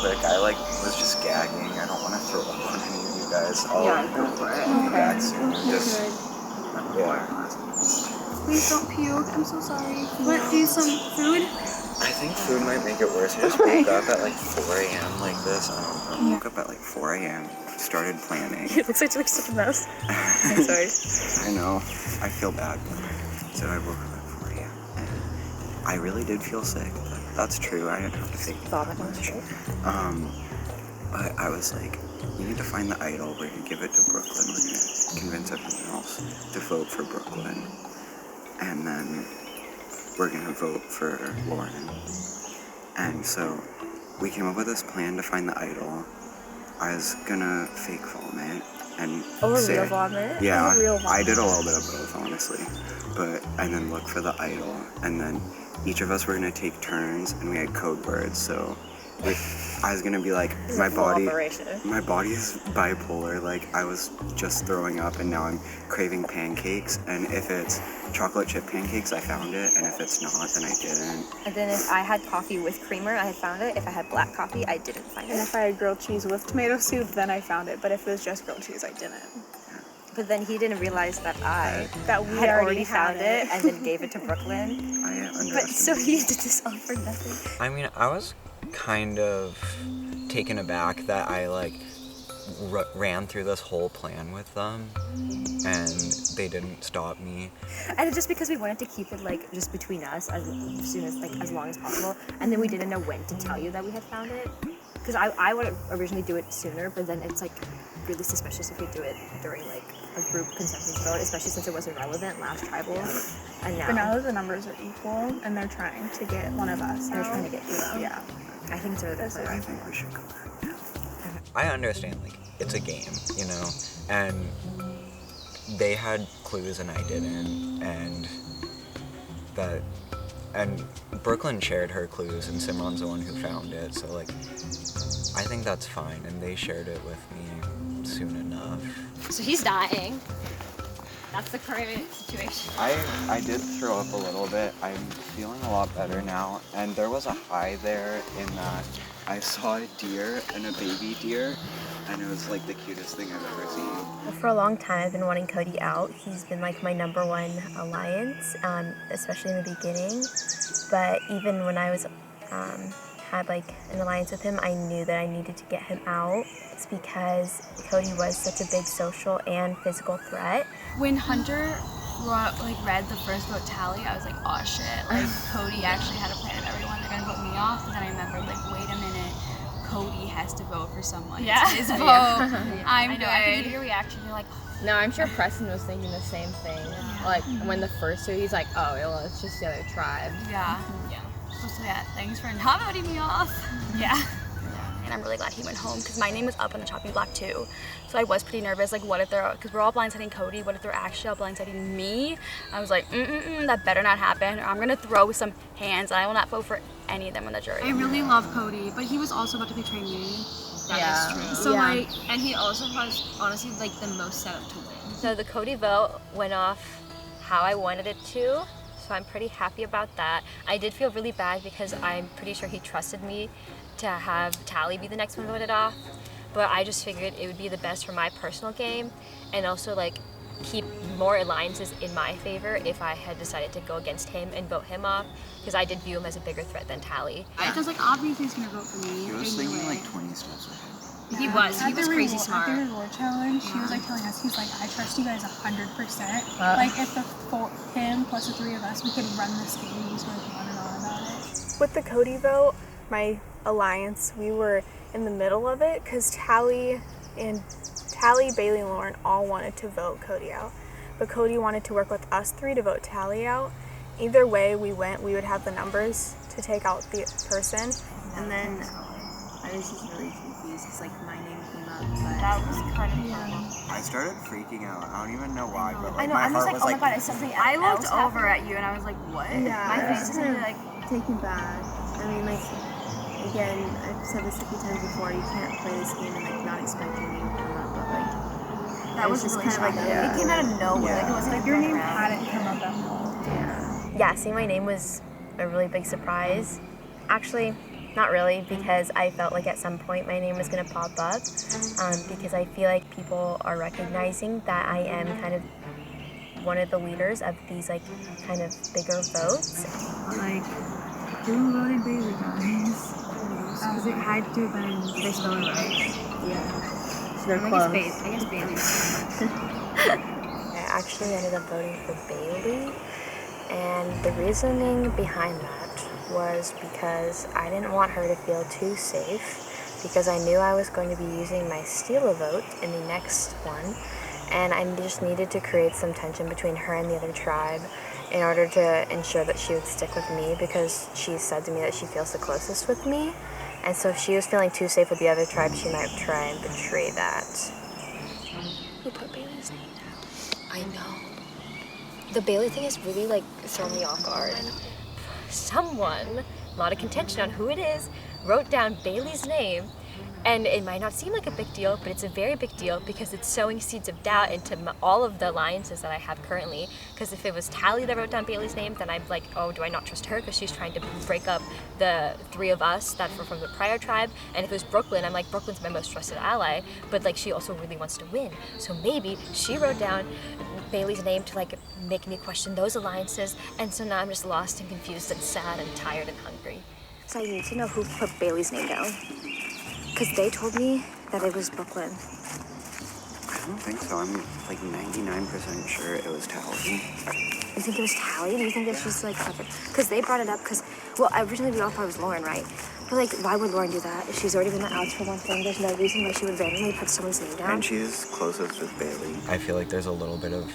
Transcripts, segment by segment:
quick. I was just gagging. I don't want to throw up on any of you guys. I'll go for it. be back soon. Just Please don't puke. I'm so sorry. Want do some food? I think food might make it worse. I just woke up at 4 a.m. like this. I woke up at 4 a.m. Started planning. It looks like such a mess. I'm sorry. I know. I feel bad. So I woke up at 4 a.m. and I really did feel sick. That's true. I didn't have to fake it. But I was like, we need to find the idol. We're gonna give it to Brooklyn. We're gonna convince everyone else to vote for Brooklyn. And then we're gonna vote for Lauren. And so we came up with this plan to find the idol. I was gonna fake vomit and say, real vomit? Yeah, Real vomit. I did a little bit of both, honestly. And then look for the idol. And then each of us were gonna take turns, and we had code words. So I was gonna be like, my body is bipolar. I was just throwing up, and now I'm craving pancakes. And if it's chocolate chip pancakes, I found it, and if it's not, then I didn't. And then if I had coffee with creamer, I had found it. If I had black coffee, I didn't find it. And if I had grilled cheese with tomato soup, then I found it. But if it was just grilled cheese, I didn't. But then he didn't realize that we had already found it and then gave it to Brooklyn. But so he did this all for nothing. I mean, I was kind of taken aback that I ran through this whole plan with them and they didn't stop me. And just because we wanted to keep it just between us as long as possible, and then we didn't know when to tell you that we had found it. Because I would originally do it sooner, but then it's really suspicious if we do it during a group consensus vote, especially since it wasn't relevant last tribal. And but now that the numbers are equal and they're trying to get one of us, they're trying to get you out. Yeah, I think it's really good. I think we should go back now. I understand, it's a game, and they had clues and I didn't, and Brooklyn shared her clues and Simran's the one who found it, so I think that's fine, and they shared it with me soon enough. So he's dying. That's the current situation. I did throw up a little bit. I'm feeling a lot better now, and there was a high there in that I saw a deer and a baby deer, and it was the cutest thing I've ever seen. For a long time, I've been wanting Kody out. He's been my #1 alliance, especially in the beginning. But even when I was had an alliance with him, I knew that I needed to get him out. It's because Kody was such a big social and physical threat. When Hunter read the first vote tally, I was like, oh shit, Kody actually had a plan of everyone. They're gonna vote me off. And then I remembered, wait a minute, Kody has to vote for someone. Yeah. It's his vote. I'm good. I could hear your reaction. You're like, no, I'm sure Preston was thinking the same thing. When the first two, he's like, oh, well, it's just the other tribe. Yeah. So thanks for not voting me off. Yeah. And I'm really glad he went home because my name was up on the chopping block too. So I was pretty nervous, what if because we're all blindsiding Kody, what if they're actually all blindsiding me? I was like, that better not happen, or I'm gonna throw some hands and I will not vote for any of them on the jury. I really love Kody, but he was also about to betray me. That is true. So and he also was honestly the most set up to win. So the Kody vote went off how I wanted it to. So I'm pretty happy about that. I did feel really bad because I'm pretty sure he trusted me to have Talie be the next one voted off. But I just figured it would be the best for my personal game and also keep more alliances in my favor if I had decided to go against him and vote him off, because I did view him as a bigger threat than Talie. I was obviously he's gonna vote for me. He was thinking 20 steps ahead. Yeah. He was crazy smart. At the reward challenge, he was telling us, he's I trust you guys 100%. If him plus the three of us, we could run this game. He was going on and on about it. With the Kody vote, my alliance, we were in the middle of it because Talie, Bailey, and Lauren all wanted to vote Kody out, but Kody wanted to work with us three to vote Talie out. Either way we would have the numbers to take out the person. And then I was just really confused because my name came up, but that was kind of fun. I started freaking out. I don't even know why, but I know, my I was heart was oh my god, it's something I looked else over at you and I was like, what? yeah, My I face was is kind really of taken back. I mean, again, I've said this a few times before, you can't play this game and not expect your name to come up, but that was just really kind of it came out of nowhere. It wasn't your name hadn't come up at all. Yeah, seeing my name was a really big surprise. Actually, Not really, because I felt like at some point my name was going to pop up, because I feel like people are recognizing that I am kind of one of the leaders of these like kind of bigger votes. Like, who voted Bailey, guys? Because it had to have been, they spell it right. Yeah. So they're I close. guess Bailey. I actually ended up voting for Bailey, and the reasoning behind that was because I didn't want her to feel too safe, because I knew I was going to be using my steal a vote in the next one, and I just needed to create some tension between her and the other tribe in order to ensure that she would stick with me, because she said to me that she feels the closest with me, and so if she was feeling too safe with the other tribe, she might try and betray that. Who put Bailey's name down? I know. The Bailey thing has really like thrown me off guard. Someone, a lot of contention on who it is, wrote down Bailey's name, and it might not seem like a big deal, but it's a very big deal because it's sowing seeds of doubt into all of the alliances that I have currently. Because if it was Talie that wrote down Bailey's name, then I'm like, oh, do I not trust her because she's trying to break up the three of us that were from the prior tribe? And if it was Brooklyn, I'm like, Brooklyn's my most trusted ally, but like she also really wants to win. So maybe she wrote down Bailey's name to like make me question those alliances, and so now I'm just lost and confused and sad and tired and hungry. So I need to know who put Bailey's name down. Because they told me that it was Brooklyn. I don't think so. I'm like 99% sure it was Talie. You think it was Talie? Do you think that she's like clever? Because they brought it up because, well, originally we all thought it was Lauren, right? But like, why would Lauren do that? If she's already been the outs for one thing, there's no reason why she would randomly put someone's name down. And she's closest with Bailey. I feel like there's a little bit of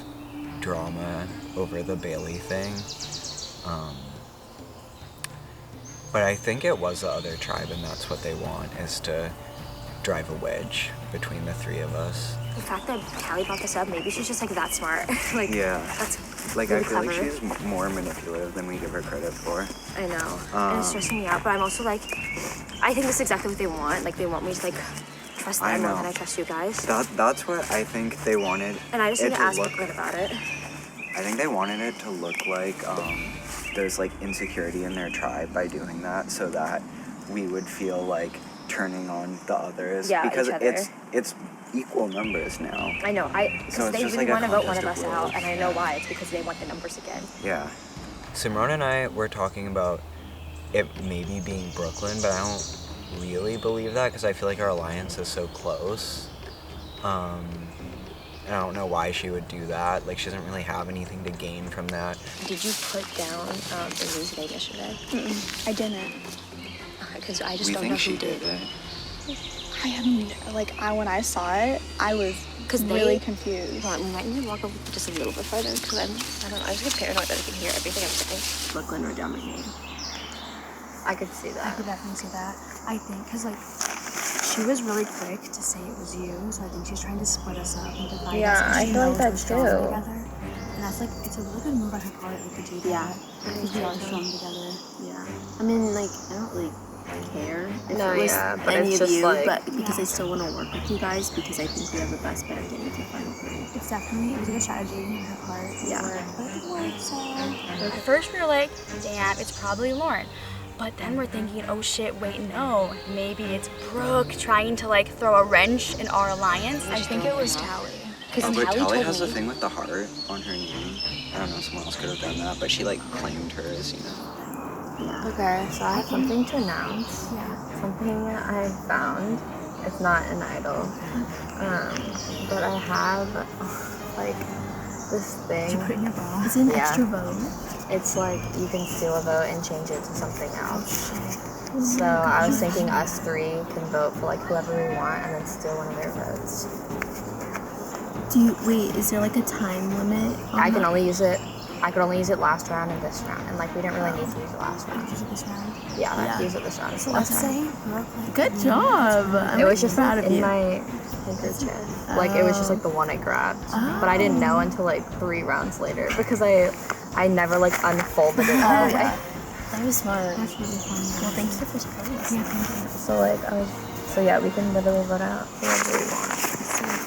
drama over the Bailey thing. But I think it was the other tribe, and that's what they want, is to drive a wedge between the three of us. The fact that Talie brought this up, maybe she's just like that smart. Like, yeah. That's like really I feel clever. like she's more manipulative than we give her credit for. I know. And it's stressing me out, but I'm also like, I think this is exactly what they want. Like, they want me to like trust them more than I trust you guys. That's what I think they wanted. And I just need to ask look, Brooklyn about it. I think they wanted it to look like there's like insecurity in their tribe by doing that, so that we would feel like turning on the others. Yeah, because each other. it's equal numbers now. I know. So they it's really like want to vote one contest of us wills. out, and I know why. It's because they want the numbers again. Yeah. Simran and I were talking about it maybe being Brooklyn, but I don't really believe that because I feel like our alliance is so close. And I don't know why she would do that. Like, she doesn't really have anything to gain from that. Did you put down Bailey's name yesterday? I didn't. Because I just We don't think know she who did did. it. I haven't, like, when I saw it, I was really confused. Hold on, we might need to walk over just a little bit further because I don't know, I just get paranoid that I can hear everything I'm saying. Brooklyn wrote down my name. I could see that. I could definitely see that. I think, because, like, she was really quick to say it was you, so I think she's trying to split us up and divide us. Yeah, and I she feel like knows that we're stronger too. Together. And that's, like, it's a really good move on her part, like, to do that. Yeah. Because we are strong together. Yeah. I mean, like, I don't really care if No, it was yeah, but any it's of just you, like- but because I still want to work with you guys because I think we have the best bet of getting to the final three. It's definitely, it was a good strategy on her part. Yeah. But it didn't work, so. At first we were like, damn, it's probably Lauren. But then we're thinking, oh shit, wait, no. Maybe it's Brooke trying to like throw a wrench in our alliance. I think it was Talie. Oh, but Talie Talie told has me- the thing with the heart on her name. I don't know, someone else could have done that, but she like claimed her as, you know. Okay, so I have something to announce. Yeah. Something I found. It's not an idol. But I have like this thing. Did you put it in your bra? It's an extra vote. It's like you can steal a vote and change it to something else. So I was thinking us three can vote for like whoever we want and then steal one of their votes. Wait, is there like a time limit? I can only use it. I could only use it last round and this round, and like we didn't really need to use it last round. Use it this round. Yeah, I have to use it this round. It's the Let's last round. say Brooke. Good job. It was just proud like of in you. my handkerchief. Like it was just like the one I grabbed, but I didn't know until like 3 rounds later because I never like unfolded it all the way. That was smart. That's really funny. Well, thank you for surprising us. Yeah, thank you. So like so yeah, we can literally vote out whoever we want.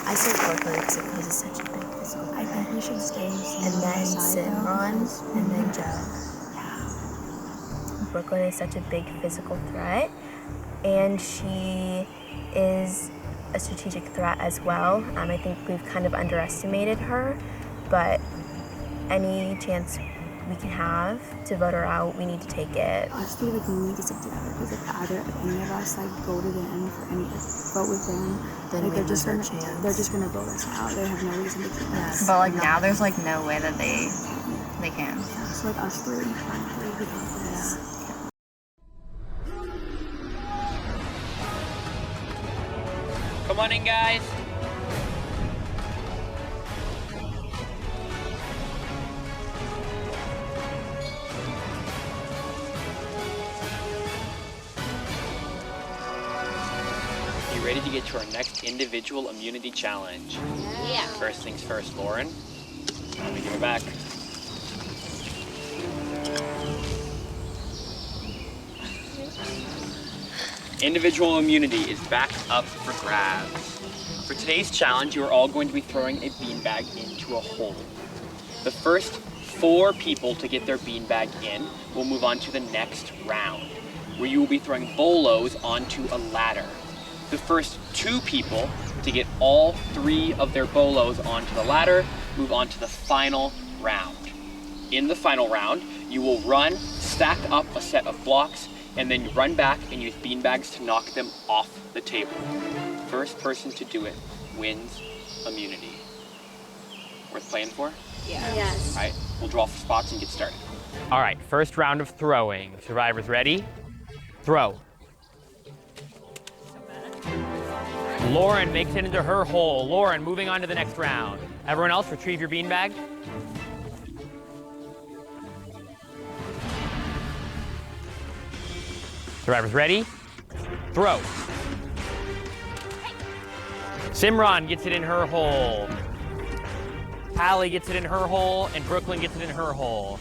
I said Brooklyn because it was such a big physical. I think we should stay And then Simran, and then Joe. Brooklyn is such a big physical threat, and she is a strategic threat as well. I think we've kind of underestimated her, but any chance we can have to vote her out, we need to take it. Us three, like, we need to stick together, because if either any of us like go to them for any vote with them, then like, they're just gonna vote us out. They have no reason to keep us. But like now, there's like no way that they can. Yeah, so like us three, we got this. Come on in, guys. You ready to get to our next individual immunity challenge? Yeah. First things first, Lauren. Let me give it back. Individual immunity is back up for grabs. For today's challenge, you are all going to be throwing a beanbag into a hole. The first 4 people to get their beanbag in will move on to the next round, where you will be throwing bolos onto a ladder. The first 2 people to get all 3 of their bolos onto the ladder move on to the final round. In the final round, you will run, stack up a set of blocks, and then you run back and use beanbags to knock them off the table. First person to do it wins immunity. Worth playing for? Yeah. Yes. All right, we'll draw for spots and get started. All right, first round of throwing. Survivors ready? Throw. Lauren makes it into her hole. Lauren moving on to the next round. Everyone else retrieve your beanbag. Survivors ready? Throw. Simran gets it in her hole. Talie gets it in her hole, and Brooklyn gets it in her hole.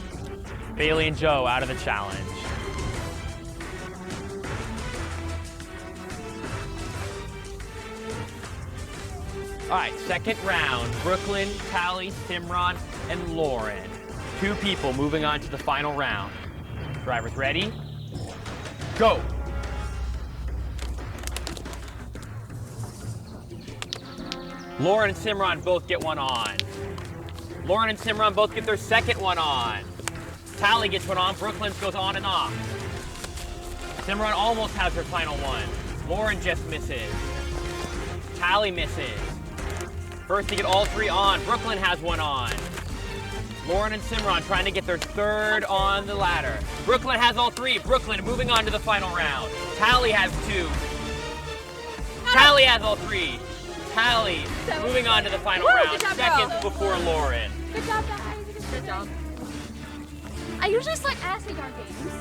Bailey and Joe out of the challenge. All right, second round. Brooklyn, Talie, Simran, and Lauren. 2 people moving on to the final round. Drivers ready? Go! Lauren and Simran both get one on. Lauren and Simran both get their second one on. Talie gets one on, Brooklyn goes on and off. Simran almost has her final one. Lauren just misses. Talie misses. First to get all 3 on, Brooklyn has one on. Lauren and Simran trying to get their third on the ladder. Brooklyn has all 3. Brooklyn moving on to the final round. Talie has 2. Talie has all 3. Talie moving on to the final round. Seconds before Lauren. Good job, guys. Good job. I usually select acid on games.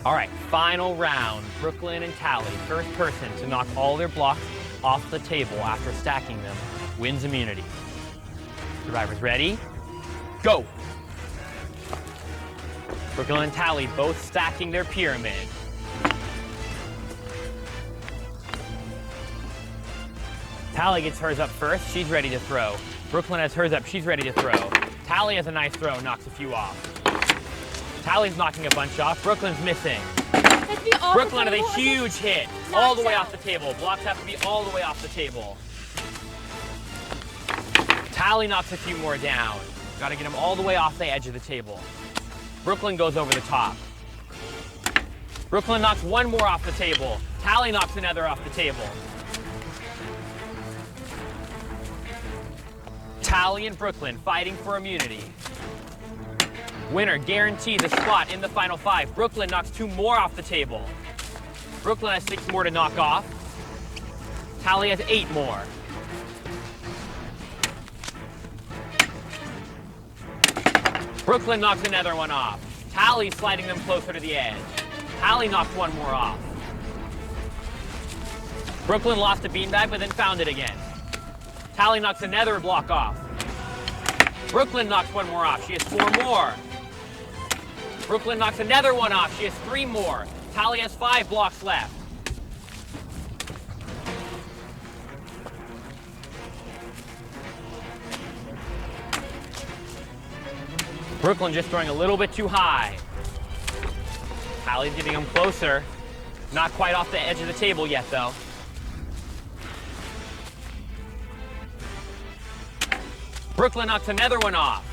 All right, final round. Brooklyn and Talie, first person to knock all their blocks off the table after stacking them, wins immunity. Survivors ready? Go! Brooklyn and Talie both stacking their pyramid. Talie gets hers up first, she's ready to throw. Brooklyn has hers up, she's ready to throw. Talie has a nice throw, knocks a few off. Talie's knocking a bunch off, Brooklyn's missing. Brooklyn has a huge hit, all the way off the table. Blocks have to be all the way off the table. Talie knocks a few more down. Gotta get them all the way off the edge of the table. Brooklyn goes over the top. Brooklyn knocks one more off the table. Talie knocks another off the table. Talie and Brooklyn fighting for immunity. Winner guarantees a spot in the final 5. Brooklyn knocks 2 more off the table. Brooklyn has 6 more to knock off. Talie has 8 more. Brooklyn knocks another one off. Talie's sliding them closer to the edge. Talie knocked 1 more off. Brooklyn lost a beanbag, but then found it again. Talie knocks another block off. Brooklyn knocks 1 more off. She has 4 more. Brooklyn knocks another one off. She has 3 more. Talie has 5 blocks left. Brooklyn just throwing a little bit too high. Talie's getting him closer. Not quite off the edge of the table yet, though. Brooklyn knocks another one off.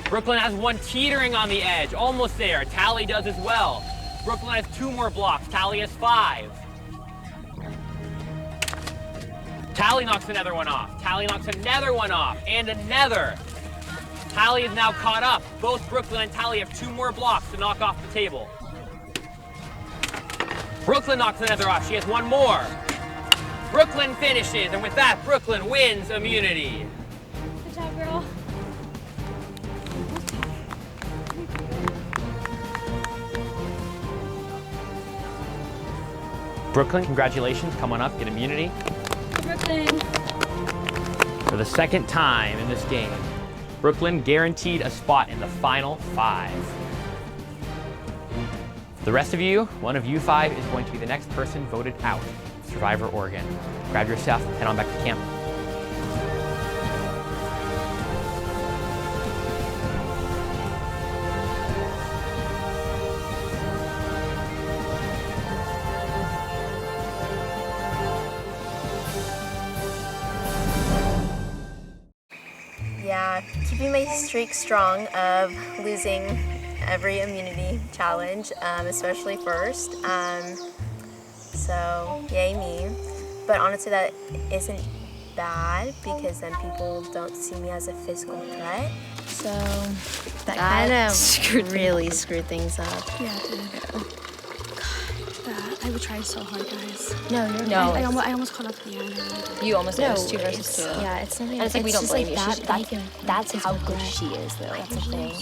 Brooklyn has one teetering on the edge, almost there. Talie does as well. Brooklyn has 2 more blocks. Talie has 5. Talie knocks another one off. Talie knocks another one off, and another. Talie is now caught up. Both Brooklyn and Talie have 2 more blocks to knock off the table. Brooklyn knocks another off. She has 1 more. Brooklyn finishes, and with that, Brooklyn wins immunity. Good job, girl. Brooklyn, congratulations. Come on up, get immunity. Brooklyn. For the 2nd time in this game, Brooklyn guaranteed a spot in the final 5. The rest of you, one of you 5 is going to be the next person voted out. Survivor Oregon. Grab your stuff, head on back to camp. Yeah, keeping my streak strong of losing every immunity challenge, especially first. So, yay me. But honestly, that isn't bad because then people don't see me as a physical threat. So, that kind of really screwed things up. Yeah, it did. I tried so hard, guys. No, you're No, right. I almost caught up at the end. You almost did. No, It was 2 versus 2. Yeah, it's something. And it's like we don't blame you. that, That's how good she is, though. That's the thing.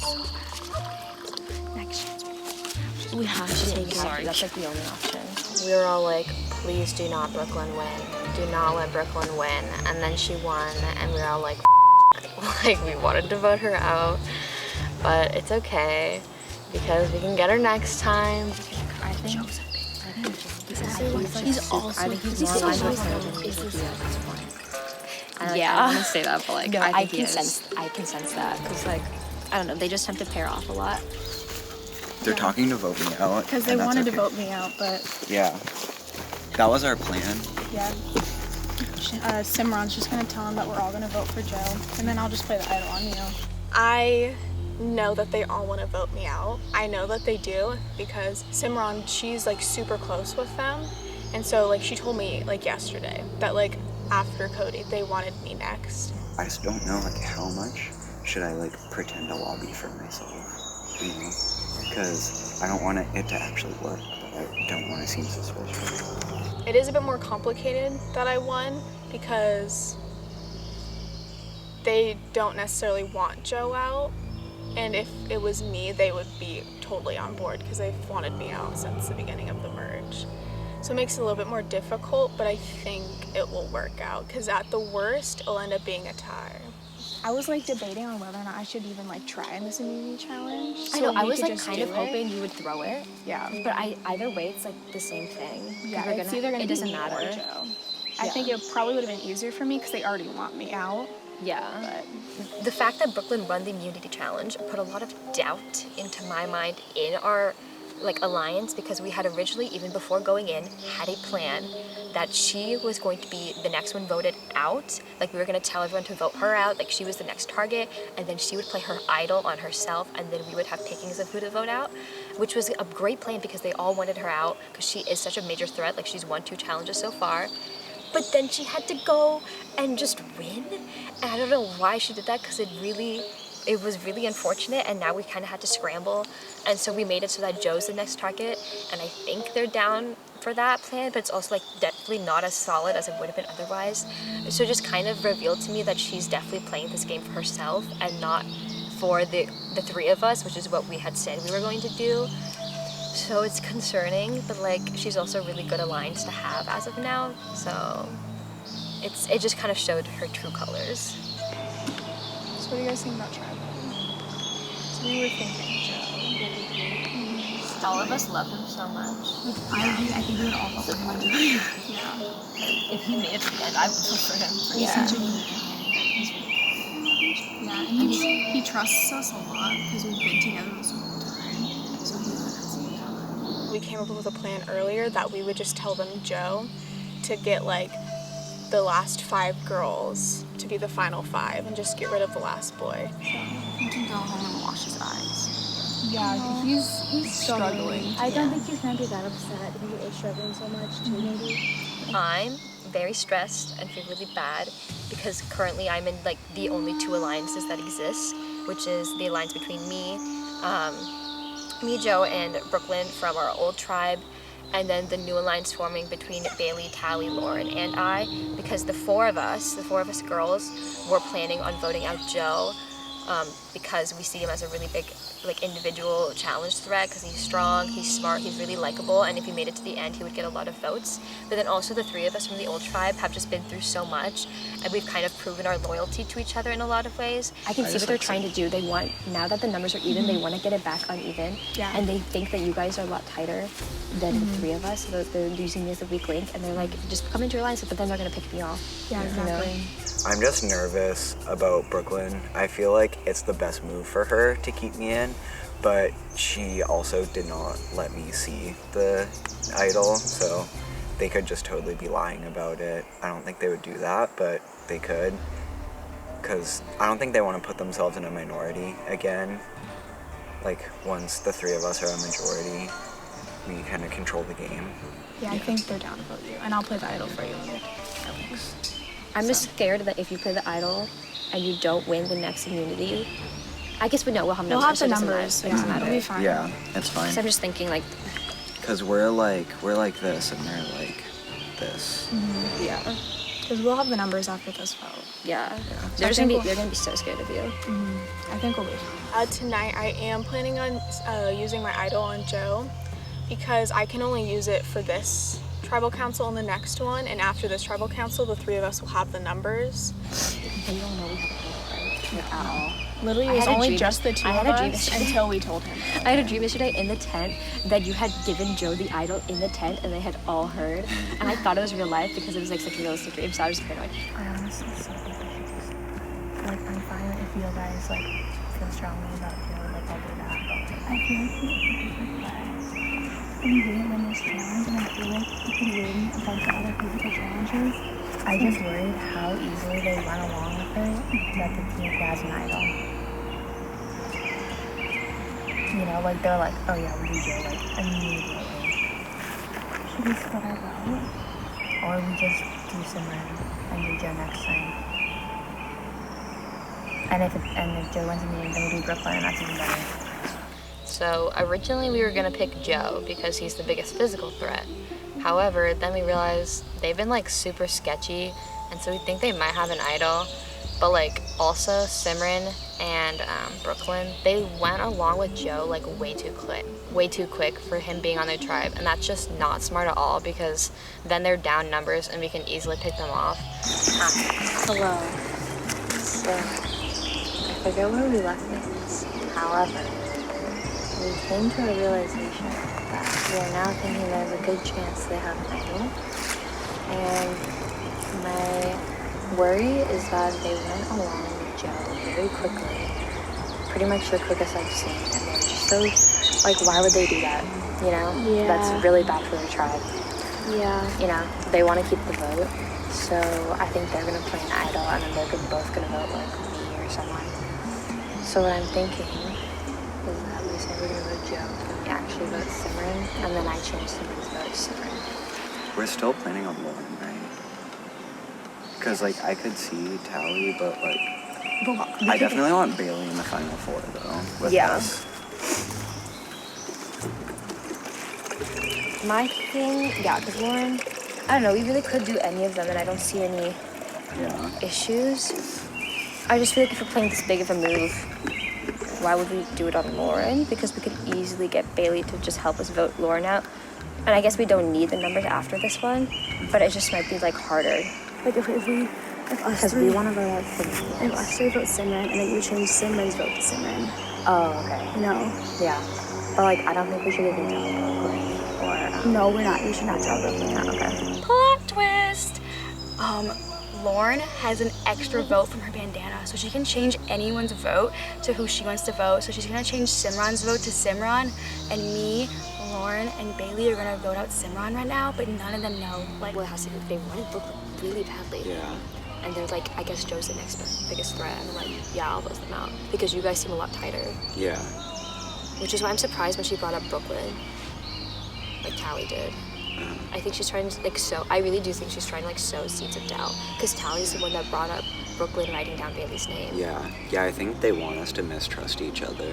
Next chance. We have to take it. Sorry. That's like the only option. We were all like, please do not Brooklyn win. Do not let Brooklyn win. And then she won, and we were all like, like we wanted to vote her out. But it's okay, because we can get her next time. I think He's also more aligned with her than he would be at this point. I don't want to say that, but like, No, I can sense that, because like, I don't know, they just tend to pair off a lot. They're talking to vote me out. Because they and that's wanted to okay. vote me out, but Yeah. That was our plan. yeah. Simran's just gonna tell him that we're all gonna vote for Joe, and then I'll just play the idol on you. I know that they all want to vote me out. I know that they do because Simran, she's like super close with them. And so like she told me like yesterday that like after Kody, they wanted me next. I just don't know like how much should I like pretend to lobby for myself, you know? Because I don't want it to actually work, but I don't want to seem suspicious. It is a bit more complicated that I won because they don't necessarily want Joe out. And if it was me, they would be totally on board because they've wanted me out since the beginning of the merge. So it makes it a little bit more difficult, but I think it will work out because at the worst, it'll end up being a tie. I was like debating on whether or not I should even like try in this immunity challenge. I know, so I we was could like just kind do of it. hoping you would throw it. Yeah. But either way, it's like the same thing. Yeah, We're it's either gonna it be doesn't me or matter. Joe. I think it probably would have been easier for me because they already want me out. Yeah. But The fact that Brooklyn won the immunity challenge put a lot of doubt into my mind in our like alliance because we had originally, even before going in, had a plan that she was going to be the next one voted out. Like we were gonna tell everyone to vote her out, like she was the next target, and then she would play her idol on herself, and then we would have pickings of who to vote out, which was a great plan because they all wanted her out because she is such a major threat. Like she's won 2 challenges so far. But then she had to go and just win. And I don't know why she did that because it was really unfortunate, and now we kind of had to scramble. And so we made it so that Joe's the next target, and I think they're down for that plan, but it's also like definitely not as solid as it would have been otherwise. So it just kind of revealed to me that she's definitely playing this game for herself and not for the 3 of us, which is what we had said we were going to do. So it's concerning, but like she's also a really good alliance to have as of now. So it just kind of showed her true colors. so what do you guys think about tribal? So we were thinking Joe. All of us love him so much. I think we would all vote for him. Yeah. If he made it to the end, I would vote for him. He's such a unique guy. Yeah, and he trusts us a lot because we've been together this whole time. So he we came up with a plan earlier that we would just tell them Joe to get like the last 5 girls to be the final 5 and just get rid of the last boy. He can go home and wash his eyes. Yeah, he's struggling. I don't think he's gonna be that upset. He is struggling so much too, maybe. I'm very stressed and feel really bad because currently I'm in like the only 2 alliances that exist, which is the alliance between me, Joe, and Brooklyn from our old tribe, and then the new alliance forming between Bailey, Talie, Lauren, and I, because the four of us girls, were planning on voting out Joe because we see him as a really big like individual challenge threat because he's strong, he's smart, he's really likable, and if he made it to the end, he would get a lot of votes. But then also the 3 of us from the old tribe have just been through so much, and we've kind of proven our loyalty to each other in a lot of ways. I can see what they're trying to do. They want, now that the numbers are even, they want to get it back uneven. Yeah. And they think that you guys are a lot tighter than the 3 of us, so they're using me as a weak link, and they're like, just come into your alliance, but then they're going to pick me off. Yeah, exactly. I'm just nervous about Brooklyn. I feel like it's the best move for her to keep me in, but she also did not let me see the idol, so they could just totally be lying about it. I don't think they would do that, but they could, because I don't think they want to put themselves in a minority again. Like, once the 3 of us are a majority, we kind of control the game. Yeah, I think they're down to vote you, and I'll play the idol for you. I'm just scared that if you play the idol and you don't win the next immunity, I guess we'll have numbers. We'll have the so it doesn't numbers. matter. Yeah, it'll be fine. Yeah, it's fine. So I'm just thinking like, Because we're like this, and they're like this. Yeah, because we'll have the numbers after this vote. yeah. So They're gonna be so scared of you. I think we'll be fine. Tonight, I am planning on using my idol on Joe because I can only use it for this tribal council and the next one, and after this tribal council, the 3 of us will have the numbers. And you don't know we have a at all. Literally, it was only just the 2 of us until we told him. I had a dream yesterday in the tent that you had given Joe the idol in the tent, and they had all heard. And I thought it was real life because it was like such a realistic dream, so I was just paranoid. I honestly so think I should just, like, I'm fine if you guys, like, feel strongly about Joe, like, I'll do that, but, like, I feel like we didn't win this challenge, and I feel like we could win a bunch of other physical challenges. I just worried how easily they went along with it, that the team has an idol. You know, like, they're like, oh yeah, we do Joe, like, immediately. Should we split our vote? Or we just do Simran and do Joe next time? And if Joe wins immunity, then we do Brooklyn, and that's even better. So originally we were gonna pick Joe because he's the biggest physical threat. However, then we realized they've been like super sketchy, and so we think they might have an idol. But like also Simran and Brooklyn, they went along with Joe like way too quick for him being on their tribe, and that's just not smart at all because then they're down numbers and we can easily pick them off. Hello. So, I forget where we left things. However, we came to a realization that we are now thinking there's a good chance they have an idol. And my worry is that they went along with Joe very quickly. Pretty much the quickest I've seen. And they're just so, like, why would they do that? You know? Yeah. That's really bad for their tribe. Yeah. You know, they want to keep the vote. So I think they're going to play an idol, and then they're both going to vote like me or someone. So what I'm thinking is that we say we're going to vote Joe, and we actually vote Simran, and then I change Simran's vote to Simran. We're still planning on Lauren, right? Because, like, I could see Talie, but, like, I definitely want Bailey in the final 4, though, with us. My thing, because Lauren, I don't know, we really could do any of them, and I don't see any issues. I just feel like if we're playing this big of a move, why would we do it on Lauren? Because we could easily get Bailey to just help us vote Lauren out. And I guess we don't need the numbers after this one, but it just might be like harder. Like if us three want to vote out Simran. If us 3 vote Simran, and then you change Simran's vote to Simran. Oh, okay. No. Yeah. But like, I don't think we should even tell Brooklyn or... No, we're not. We should not tell Brooklyn. Okay. Plot twist! Lauren has an extra vote from her bandana, so she can change anyone's vote to who she wants to vote. So she's gonna change Simran's vote to Simran, and me, Taylorann and Bailey are gonna vote out Simran right now, but none of them know. Like, Well, it has to be, they wanted Brooklyn really badly. Yeah. And they're like, I guess Joe's the next biggest threat. And I'm like, yeah, I'll vote them out. Because you guys seem a lot tighter. Yeah. Which is why I'm surprised when she brought up Brooklyn. Like Talie did. I think she's trying to, like, I really do think she's trying to, like, sow seeds of doubt. Because Talie's the one that brought up Brooklyn writing down Bailey's name. Yeah. Yeah, I think they want us to mistrust each other.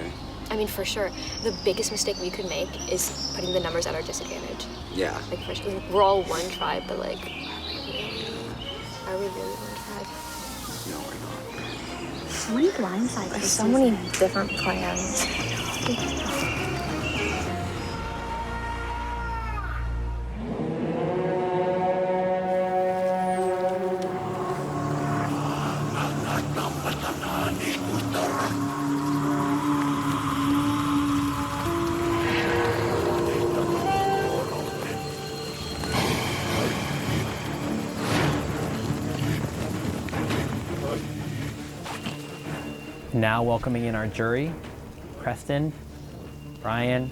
I mean, for sure. The biggest mistake we could make is putting the numbers at our disadvantage. Yeah. Like, for sure, we're all one tribe, but, like, are we really one tribe? No, we're not. So many blindsides. There's so many different plans. Now welcoming in our jury, Preston, Brian,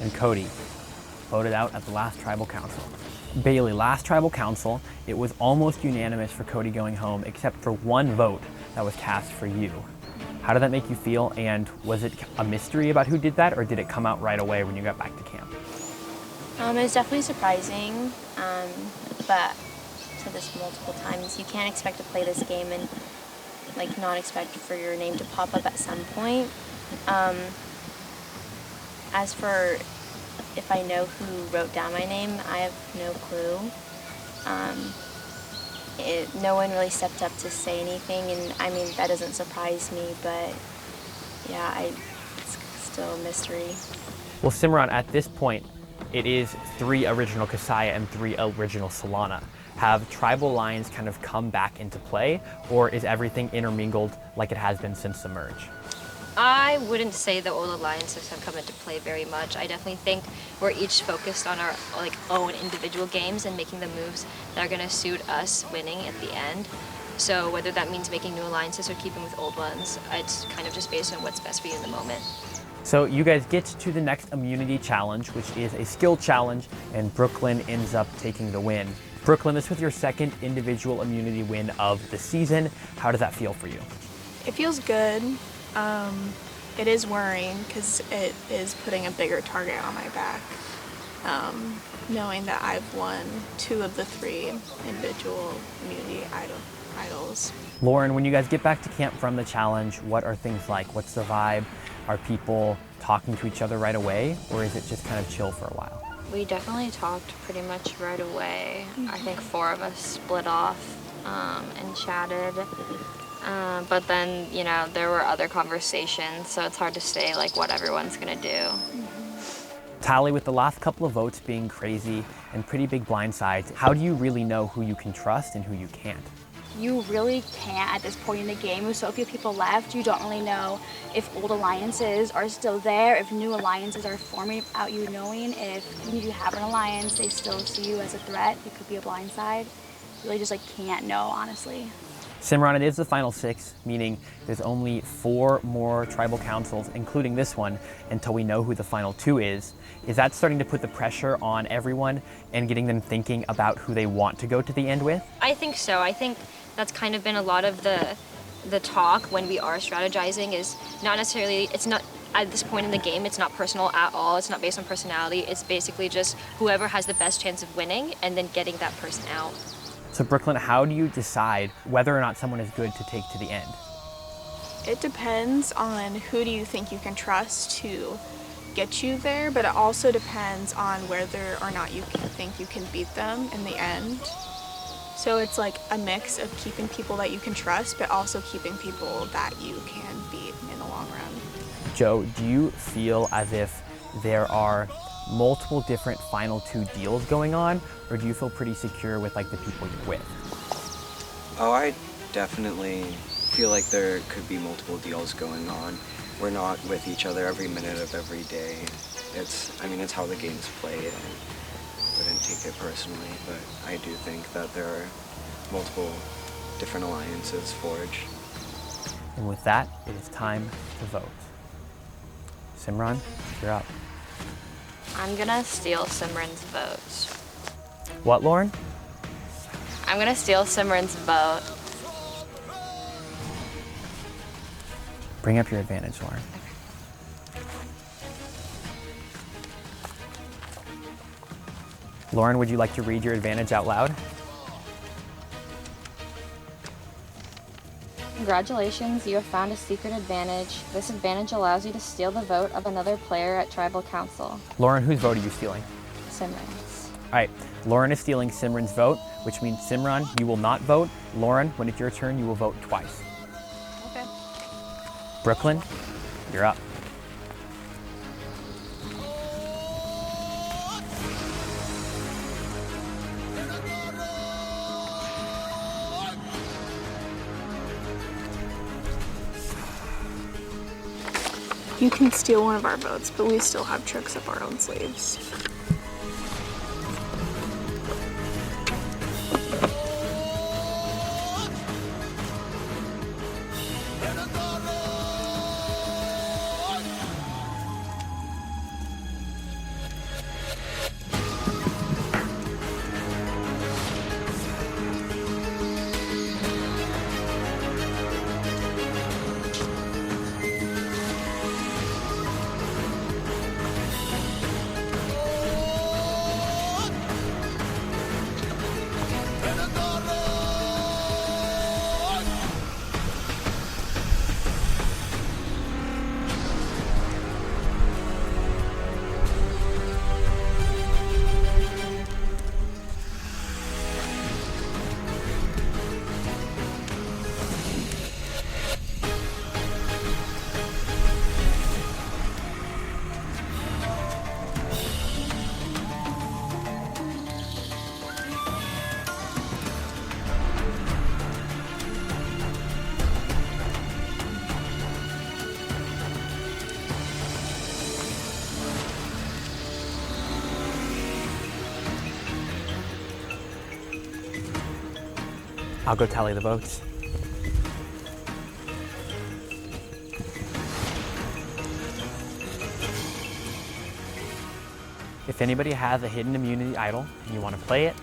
and Kody, voted out at the last tribal council. Bailey, last tribal council, it was almost unanimous for Kody going home, except for one vote that was cast for you. How did that make you feel, and was it a mystery about who did that, or did it come out right away when you got back to camp? It was definitely surprising, but I've said this multiple times, you can't expect to play this game and like not expect for your name to pop up at some point. As for if I know who wrote down my name, I have no clue. No one really stepped up to say anything, and I mean, that doesn't surprise me, but yeah, it's still a mystery. Well, Simran, at this point, it is 3 original Casaya and 3 original Solana. Have tribal lines kind of come back into play, or is everything intermingled like it has been since the merge? I wouldn't say the old alliances have come into play very much. I definitely think we're each focused on our own individual games and making the moves that are going to suit us winning at the end. So whether that means making new alliances or keeping with old ones, it's kind of just based on what's best for you in the moment. So you guys get to the next immunity challenge, which is a skill challenge, and Brooklyn ends up taking the win. Brooklyn, this was your second individual immunity win of the season. How does that feel for you? It feels good. It is worrying because it is putting a bigger target on my back. Knowing that I've won 2 of the 3 individual immunity idols. Lauren, when you guys get back to camp from the challenge, what are things like? What's the vibe? Are people talking to each other right away, or is it just kind of chill for a while? We definitely talked pretty much right away. I think 4 of us split off and chatted. But then, you know, there were other conversations, so it's hard to say like what everyone's gonna do. Talie, with the last couple of votes being crazy and pretty big blindsides, how do you really know who you can trust and who you can't? You really can't at this point in the game. With so few people left, you don't really know if old alliances are still there, if new alliances are forming without you knowing, if even if you have an alliance, they still see you as a threat. It could be a blindside. You really just like can't know, honestly. Simran, it is the final 6, meaning there's only 4 more tribal councils, including this one, until we know who the final 2 is. Is that starting to put the pressure on everyone and getting them thinking about who they want to go to the end with? I think so. I think that's kind of been a lot of the talk when we are strategizing is not necessarily, it's not, at this point in the game, it's not personal at all. It's not based on personality. It's basically just whoever has the best chance of winning and then getting that person out. So Brooklyn, how do you decide whether or not someone is good to take to the end? It depends on who do you think you can trust to get you there, but it also depends on whether or not you think you can beat them in the end. So it's like a mix of keeping people that you can trust, but also keeping people that you can beat in the long run. Joe, do you feel as if there are multiple different final 2 deals going on, or do you feel pretty secure with like the people you're with? Oh, I definitely feel like there could be multiple deals going on. We're not with each other every minute of every day. It's how the game's played, and I wouldn't take it personally, but I do think that there are multiple different alliances forged. And with that, it is time to vote. Simran, you're up. I'm gonna steal Simran's vote. What, Lauren? I'm gonna steal Simran's vote. Bring up your advantage, Lauren. Lauren, would you like to read your advantage out loud? Congratulations, you have found a secret advantage. This advantage allows you to steal the vote of another player at Tribal Council. Lauren, whose vote are you stealing? Simran's. All right, Lauren is stealing Simran's vote, which means Simran, you will not vote. Lauren, when it's your turn, you will vote twice. Okay. Brooklyn, you're up. You can steal one of our votes, but we still have tricks up our own sleeves. I'll go tally the votes. If anybody has a hidden immunity idol and you want to play it,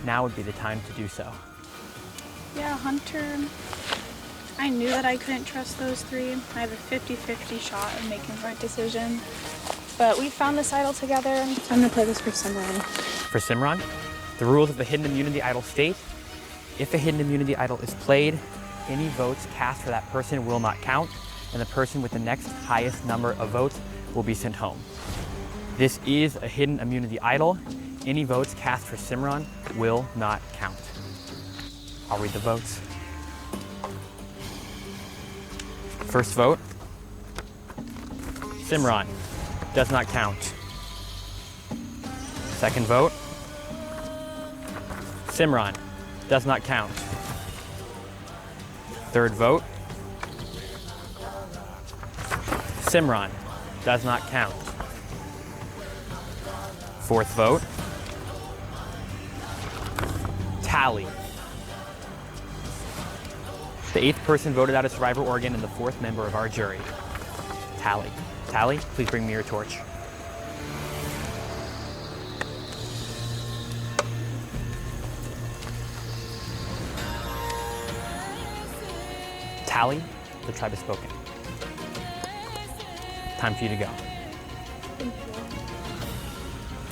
now would be the time to do so. Yeah, Hunter. I knew that I couldn't trust those three. I have a 50-50 shot of making the right decision. But we found this idol together, and I'm gonna play this for Simran. For Simran, the rules of the hidden immunity idol state: if a hidden immunity idol is played, any votes cast for that person will not count, and the person with the next highest number of votes will be sent home. This is a hidden immunity idol. Any votes cast for Simran will not count. I'll read the votes. First vote, Simran, does not count. Second vote, Simran, does not count. Third vote, Simran, does not count. Fourth vote, Talie. The 8th person voted out of Survivor Oregon and the 4th member of our jury, Talie. Talie, please bring me your torch. Talie, the tribe has spoken. Time for you to go.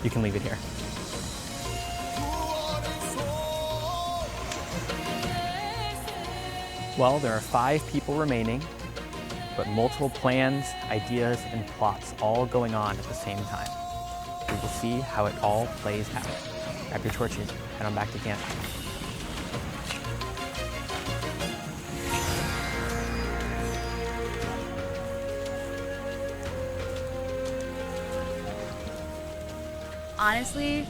You can leave it here. Well, there are 5 people remaining, but multiple plans, ideas, and plots all going on at the same time. We will see how it all plays out. Grab your torches, head on back to camp. Honestly,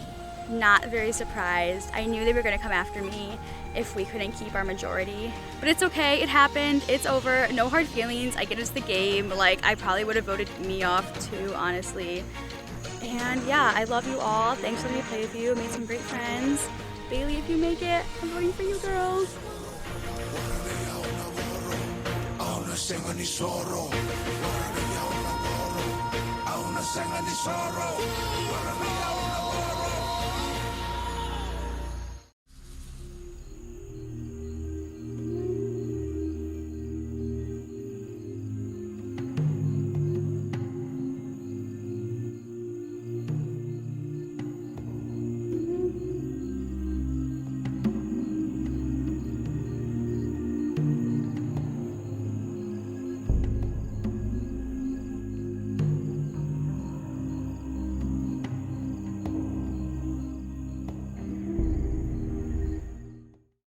not very surprised. I knew they were gonna come after me if we couldn't keep our majority. But it's okay, it happened, it's over, no hard feelings. I get it's the game. Like, I probably would have voted me off too, honestly. And yeah, I love you all. Thanks for letting me play with you. Made some great friends. Bailey, if you make it, I'm voting for you, girls. una cena di sorrow. Wanna be